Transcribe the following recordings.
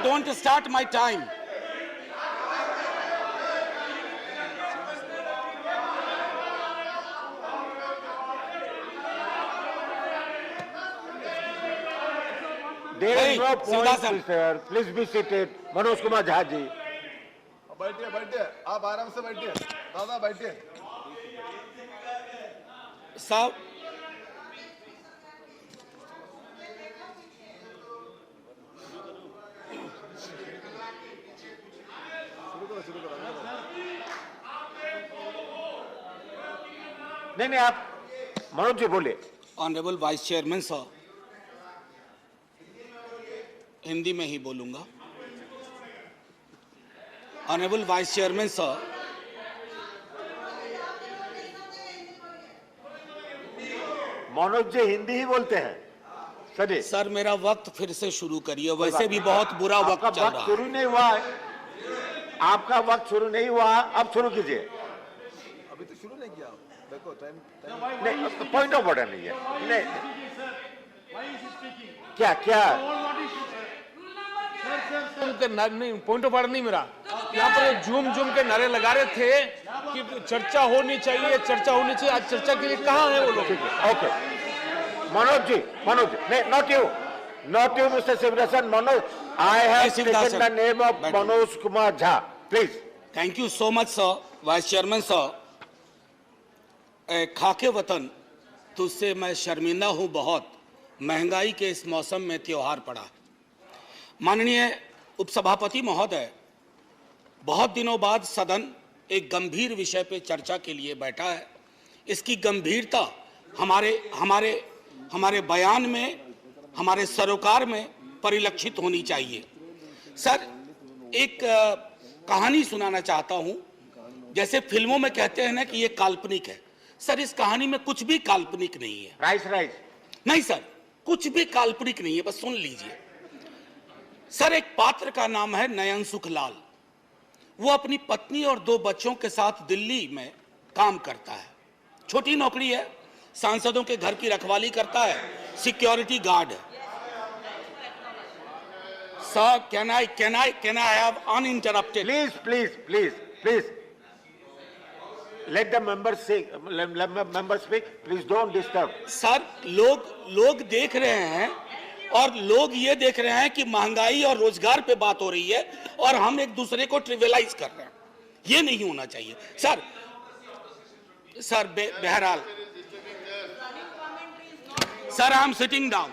don't start my time. There is no point, Sivadasan. sir. Please be seated. Manoj Kumar Jha ji. बैठिए बैठिए, आप आराम से बैठिए, दादा बैठिए। साहब, नहीं आप मनोज जी बोले। ऑनरेबल वाइस चेयरमैन साहब, हिंदी में ही बोलूंगा। ऑनरेबल वाइस चेयरमैन साहब, मनोज जी हिंदी ही बोलते हैं सर। सर मेरा वक्त फिर से शुरू करिए, वैसे भी बहुत बुरा वक्त चल आपका रहा वक्त है। शुरू नहीं हुआ है, आपका वक्त शुरू नहीं हुआ, अब शुरू कीजिए। अभी तो शुरू नहीं किया, देखो टाइम नहीं, पॉइंट ऑफ ऑर्डर नहीं है। नहीं क्या क्या नहीं, पॉइंट ऑफ ऑर्डर नहीं मेरा। यहाँ पर झूम झूम के नारे लगा रहे थे कि चर्चा होनी चाहिए, चर्चा होनी चाहिए। आज चर्चा के लिए कहाँ है वो लोग? ओके मनोज जी, नहीं, not you mister Sivadasan. Manoj, I have taken the name of Manoj Kumar Jha, please. Thank you so much sir. Vice chairman sir, खाके वतन तुझसे मैं शर्मिंदा हूं बहुत, महंगाई के इस मौसम में त्योहार पड़ा। माननीय उपसभापति महोदय, बहुत दिनों बाद सदन एक गंभीर विषय पे चर्चा के लिए बैठा है। इसकी गंभीरता हमारे बयान में, हमारे सरोकार में परिलक्षित होनी चाहिए। सर, एक कहानी सुनाना चाहता हूं। जैसे फिल्मों में कहते हैं ना कि ये काल्पनिक है, सर इस कहानी में कुछ भी काल्पनिक नहीं है। राइस नहीं सर, कुछ भी काल्पनिक नहीं है, बस सुन लीजिए। सर, एक पात्र का नाम है नयन सुखलाल। वो अपनी पत्नी और 2 बच्चों के साथ दिल्ली में काम करता है। छोटी नौकरी है, सांसदों के घर की रखवाली करता है, सिक्योरिटी गार्ड है। Sir, can I have uninterrupted? Please let the members speak. Please don't disturb. Sir, लोग देख रहे हैं और लोग ये देख रहे हैं कि महंगाई और रोजगार पे बात हो रही है और हम एक दूसरे को ट्रिवियलाइज कर रहे हैं। ये नहीं होना चाहिए सर। बहरहाल sir, I am sitting down.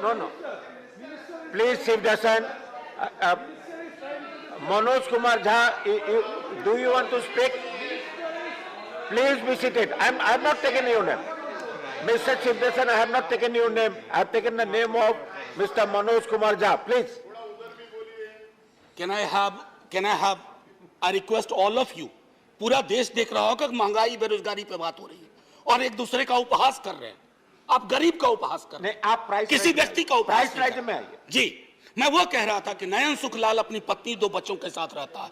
No. Please, Shivdasan. Manoj Kumar Jha, do you want to speak? Please be seated. I'm not taking your name. Mr. Shivdasan, I have not taken your name. I have taken the name of Mr. Manoj Kumar Jha. Please. Can I have I request all of you, पूरा देश देख रहा होगा कि महंगाई बेरोजगारी पे बात हो रही है और एक दूसरे का उपहास कर रहे हैं। आप गरीब का उपहास कर रहे हैं। नहीं, आप प्राइस किसी व्यक्ति का उपहास प्राइस राइट में आइए। जी, मैं वो कह रहा था कि नयन सुखलाल अपनी पत्नी 2 बच्चों के साथ रहता है।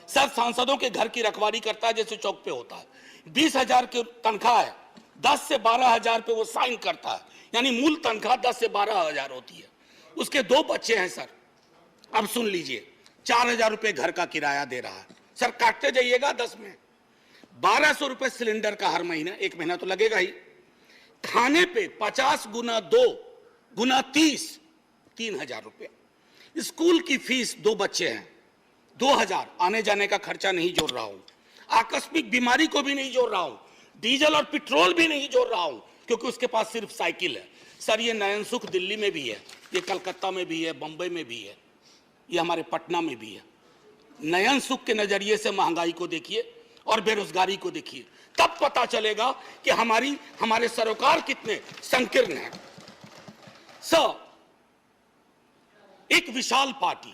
सर, सांसदों के घर की रखवाली करता है जैसे चौक पे होता है। 20,000 की तनख्वाह है, 10 से 12,000 पे वो साइन करता है, यानी मूल तनख्वाह 10 से 12,000 होती है। उसके 2 बच्चे हैं सर। अब सुन लीजिए, 4,000 रुपए घर का किराया दे रहा है। सर, काटते जाइएगा 10 में 1,200 रुपए सिलेंडर का हर महीना, 1 महीना तो लगेगा ही। खाने पे 50 गुना 2 गुना 30, 3,000 रुपए। स्कूल की फीस, 2 बच्चे हैं, 2,000। आने जाने का खर्चा नहीं जोड़ रहा हूं, आकस्मिक बीमारी को भी नहीं जोड़ रहा हूं, डीजल और पेट्रोल भी नहीं जोड़ रहा हूं, क्योंकि उसके पास सिर्फ साइकिल है। सर, ये नयन सुख दिल्ली में भी है, ये कलकत्ता में भी है, बंबई में भी है, ये हमारे पटना में भी है। नयन सुख के नजरिए से महंगाई को देखिए और बेरोजगारी को देखिए, तब पता चलेगा कि हमारे सरोकार कितने संकीर्ण हैं। सर, एक विशाल पार्टी,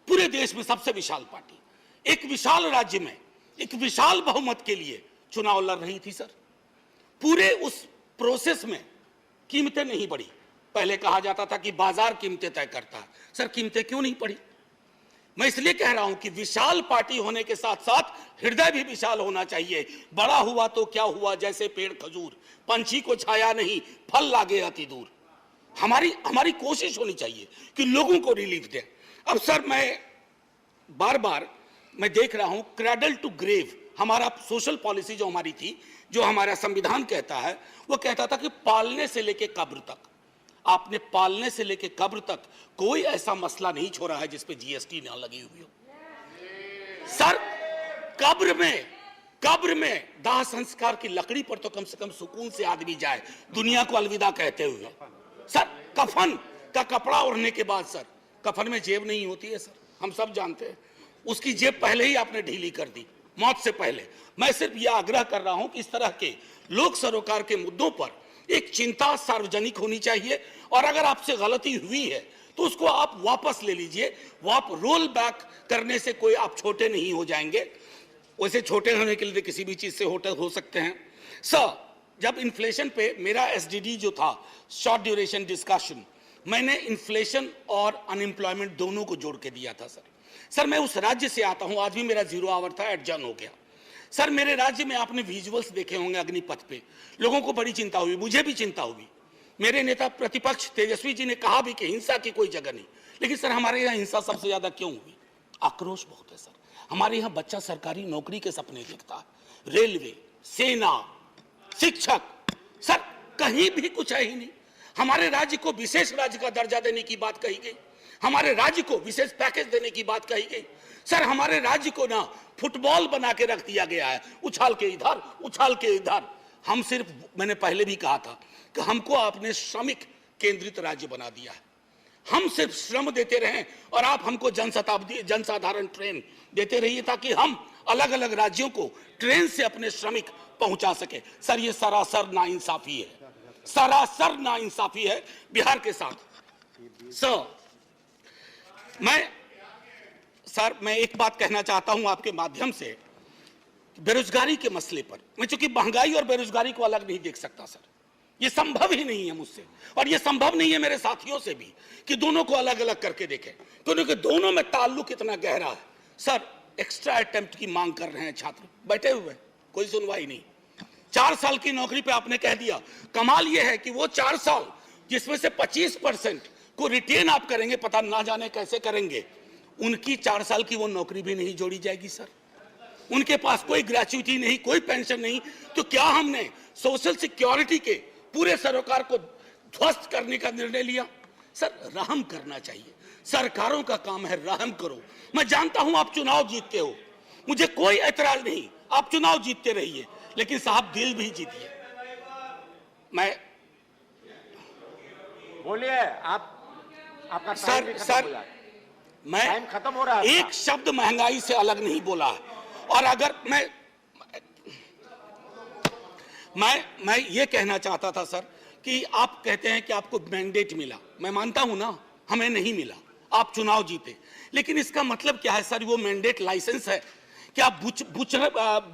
पूरे देश में सबसे विशाल पार्टी, एक विशाल राज्य में एक विशाल बहुमत के लिए चुनाव लड़ रही थी। सर, पूरे उस प्रोसेस में कीमतें नहीं बढ़ी। पहले कहा जाता था कि बाजार कीमतें तय करता है। सर, कीमतें क्यों नहीं बढ़ी? मैं इसलिए कह रहा हूं कि विशाल पार्टी होने के साथ साथ हृदय भी विशाल होना चाहिए। बड़ा हुआ तो क्या हुआ, जैसे पेड़ खजूर, पंछी को छाया नहीं, फल लागे अति दूर। हमारी हमारी कोशिश होनी चाहिए कि लोगों को रिलीफ दें। अब सर मैं बार बार मैं देख रहा हूं क्रैडल टू ग्रेव हमारा सोशल पॉलिसी जो हमारी थी, जो हमारा संविधान कहता है, वो कहता था कि पालने से लेके कब्र तक, आपने पालने से लेके कब्र तक कोई ऐसा मसला नहीं छोड़ा है जिस पे जीएसटी ना लगी हुई हो। सर कब्र में दाह संस्कार की लकड़ी पर तो कम से कम सुकून से आदमी जाए दुनिया को अलविदा कहते हुए। सर कफन का कपड़ा ओढ़ने के बाद सर कफन में जेब नहीं होती है सर, हम सब जानते हैं, उसकी जेब पहले ही आपने ढीली कर दी मौत से पहले। मैं सिर्फ यह आग्रह कर रहा हूं कि इस तरह के लोक सरोकार के मुद्दों पर एक चिंता सार्वजनिक होनी चाहिए, और अगर आपसे गलती हुई है तो उसको आप वापस ले लीजिए। वो आप रोल बैक करने से कोई आप छोटे नहीं हो जाएंगे, वैसे छोटे होने के लिए किसी भी चीज से हो सकते हैं। सर जब इन्फ्लेशन पे मेरा एसडीडी जो था, शॉर्ट ड्यूरेशन डिस्कशन, मैंने इन्फ्लेशन और अनएम्प्लॉयमेंट दोनों को जोड़ के दिया था सर मैं उस राज्य से आता हूं, आज भी मेरा 0 आवर था, एडजर्न हो गया। सर मेरे राज्य में आपने विजुअल्स देखे होंगे अग्निपथ पे, लोगों को बड़ी चिंता हुई, मुझे भी चिंता हुई। मेरे नेता प्रतिपक्ष तेजस्वी जी ने कहा भी कि हिंसा की कोई जगह नहीं, लेकिन सर हमारे यहाँ हिंसा सबसे ज्यादा क्यों हुई? आक्रोश बहुत है सर। हमारे यहाँ बच्चा सरकारी नौकरी के सपने देखता है, रेलवे, सेना, शिक्षक, सर कहीं भी कुछ है ही नहीं। हमारे राज्य को विशेष राज्य का दर्जा देने की बात कही गई, हमारे राज्य को विशेष पैकेज देने की बात कही गई। सर हमारे राज्य को ना फुटबॉल बना के रख दिया गया है, उछाल के इधर उछाल के इधर। हम सिर्फ, मैंने पहले भी कहा था कि हमको आपने श्रमिक केंद्रित राज्य बना दिया है। हम सिर्फ श्रम देते रहें और आप हमको जनसाधारण ट्रेन देते रहिए ताकि हम अलग अलग राज्यों को ट्रेन से अपने श्रमिक पहुंचा सके। सर ये सरासर नाइंसाफी है, सरासर नाइंसाफी है बिहार के साथ। सर मैं एक बात कहना चाहता हूं आपके माध्यम से, बेरोजगारी के मसले पर। मैं चूंकि महंगाई और बेरोजगारी को अलग नहीं देख सकता सर, ये संभव ही नहीं है मुझसे, और ये संभव नहीं है मेरे साथियों से भी कि दोनों को अलग अलग करके देखें, क्योंकि दोनों में ताल्लुक इतना गहरा है। सर एक्स्ट्रा अटेम्प्ट की मांग कर रहे हैं छात्र, बैठे हुए, कोई सुनवाई नहीं। 4 साल की नौकरी पे आपने कह दिया। कमाल यह है कि वो 4 साल जिसमें से 25% को रिटेन आप करेंगे, पता ना जाने कैसे करेंगे, उनकी 4 साल की वो नौकरी भी नहीं जोड़ी जाएगी सर। उनके पास कोई ग्रेच्युटी नहीं, कोई पेंशन नहीं। तो क्या हमने सोशल सिक्योरिटी के पूरे सरोकार को ध्वस्त करने का निर्णय लिया? सर रहम करना चाहिए, सरकारों का काम है, रहम करो। मैं जानता हूं आप चुनाव जीतते हो, मुझे कोई ऐतराज नहीं, आप चुनाव जीतते रहिए, लेकिन साहब दिल भी जीतिए। मैं बोलिए, आपका सर मैं टाइम खत्म हो रहा है। एक शब्द महंगाई से अलग नहीं बोला है। और अगर मैं ये कहना चाहता था सर कि आप कहते हैं कि आपको मैंडेट मिला, मैं मानता हूं ना, हमें नहीं मिला, आप चुनाव जीते, लेकिन इसका मतलब क्या है सर? वो मैंडेट लाइसेंस है कि आप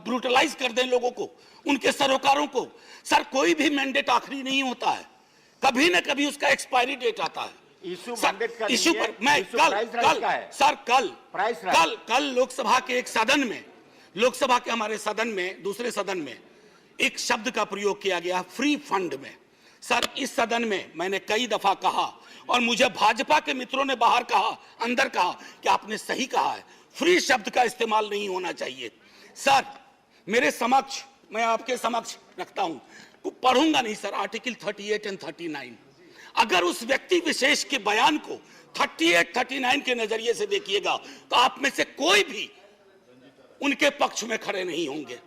ब्रूटलाइज कर दें लोगों को, उनके सरोकारों को। सर कोई भी मैंडेट आखिरी नहीं होता है, कभी ना कभी उसका एक्सपायरी डेट आता है। इशू मैंडेट का इशू पर मैं कल लोकसभा के एक सदन में, लोकसभा के हमारे सदन में, दूसरे सदन में एक शब्द का प्रयोग किया गया, फ्री फंड में। सर इस सदन में मैंने कई दफा कहा, और मुझे भाजपा के मित्रों ने बाहर कहा, अंदर कहा कि आपने सही कहा है, फ्री शब्द का इस्तेमाल नहीं होना चाहिए। सर मेरे समक्ष, मैं आपके समक्ष रखता हूं, पढ़ूंगा नहीं सर, आर्टिकल 38 और 39। अगर उस व्यक्ति विशेष के बयान को 38, 39 के नजरिए से देखिएगा तो आप में से कोई भी उनके पक्ष में खड़े नहीं होंगे।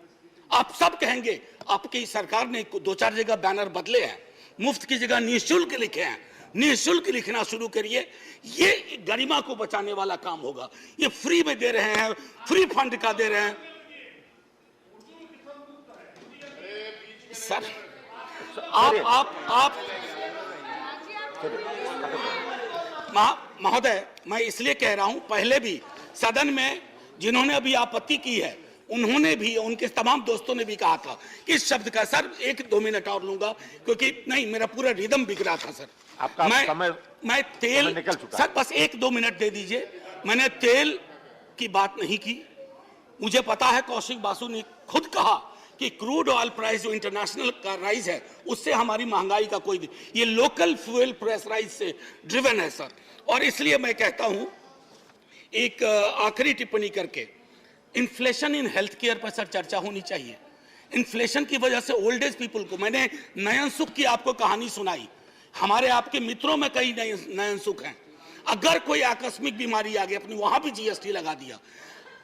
आप सब कहेंगे आपकी सरकार ने 2-4 जगह बैनर बदले हैं, मुफ्त की जगह निःशुल्क लिखे हैं, निःशुल्क लिखना शुरू करिए, ये गरिमा को बचाने वाला काम होगा। ये फ्री में दे रहे हैं, फ्री फंड का दे रहे हैं सर। आप महोदय, मैं इसलिए कह रहा हूं, पहले भी सदन में जिन्होंने अभी आपत्ति की है, उन्होंने भी, उनके तमाम दोस्तों ने भी कहा था कि इस शब्द का, सर 1-2 मिनट और लूंगा क्योंकि नहीं, मेरा पूरा रिदम बिक रहा था सर। आपका मैं तेल निकल चुका। सर बस 1-2 मिनट दे दीजिए। मैंने तेल की बात नहीं की, मुझे पता है कौशिक बासु ने खुद कहा कि क्रूड ऑयल प्राइस जो इंटरनेशनल का राइज है उससे हमारी महंगाई का कोई, ये लोकल फ्यूल प्राइस राइज से ड्रिवन है सर। और इसलिए मैं कहता हूं एक आखिरी टिप्पणी करके, इन्फ्लेशन इन हेल्थ केयर पर सर चर्चा होनी चाहिए। इन्फ्लेशन की वजह से ओल्ड एज पीपल को, मैंने नयन सुख की आपको कहानी सुनाई, हमारे आपके मित्रों में कई नयन सुख हैं। अगर कोई आकस्मिक बीमारी आ गई, अपनी वहां भी जीएसटी लगा दिया,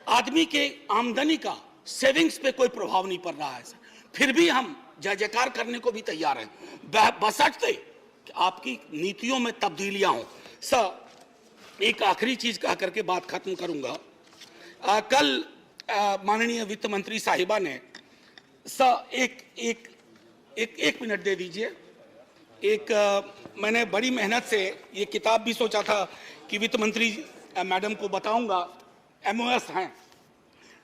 आदमी के आमदनी का सेविंग्स पे कोई प्रभाव नहीं पड़ रहा है सर, फिर भी हम जय जयकार करने को भी तैयार हैं, बशर्ते कि आपकी नीतियों में तब्दीलियां हों। सर एक आखिरी चीज कह करके बात खत्म करूंगा। कल माननीय वित्त मंत्री साहिबा ने सर एक मिनट दे दीजिए। मैंने बड़ी मेहनत से ये किताब भी सोचा था कि वित्त मंत्री मैडम को बताऊंगा, एमओएस हैं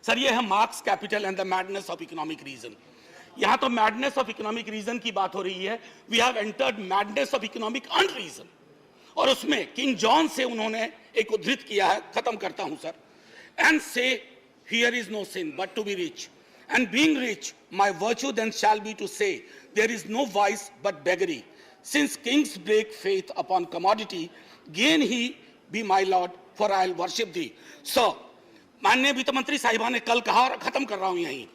सर, ये है Marx capital and the madness of economic reason. यहां तो मैडनेस ऑफ इकोनॉमिक रीजन की बात हो रही है, we have entered madness of economic unreason. और उसमें किंग जॉन से उन्होंने एक उद्धृत किया है, खत्म करता हूं sir, and say here is no sin but to be rich, and being rich my virtue then shall be to say there is no vice but beggary, since kings break faith upon commodity, gain ही be my lord for I will worship thee. So माननीय वित्त मंत्री साहिबा ने कल कहा, और खत्म कर रहा हूं यहीं,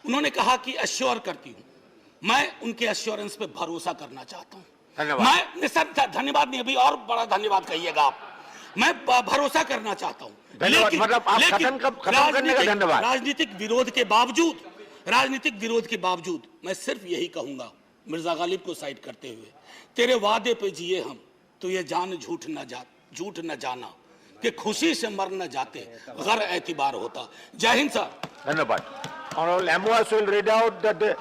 उन्होंने कहा कि अश्योर करती हूं, मैं उनके अश्योरेंस पे भरोसा करना चाहता हूं। मैं सर धन्यवाद नहीं, अभी और बड़ा धन्यवाद कहिएगा आप, मैं भरोसा करना चाहता हूं, लेकिन राजनीतिक विरोध के बावजूद मैं सिर्फ यही कहूंगा, मिर्जा गालिब को साइड करते हुए, तेरे वादे पे जिए हम तो ये जान झूठ न जाना कि खुशी से मर न जाते गर एतबार होता। जय हिंद सर। धन्यवाद। Honorable MOS will read out the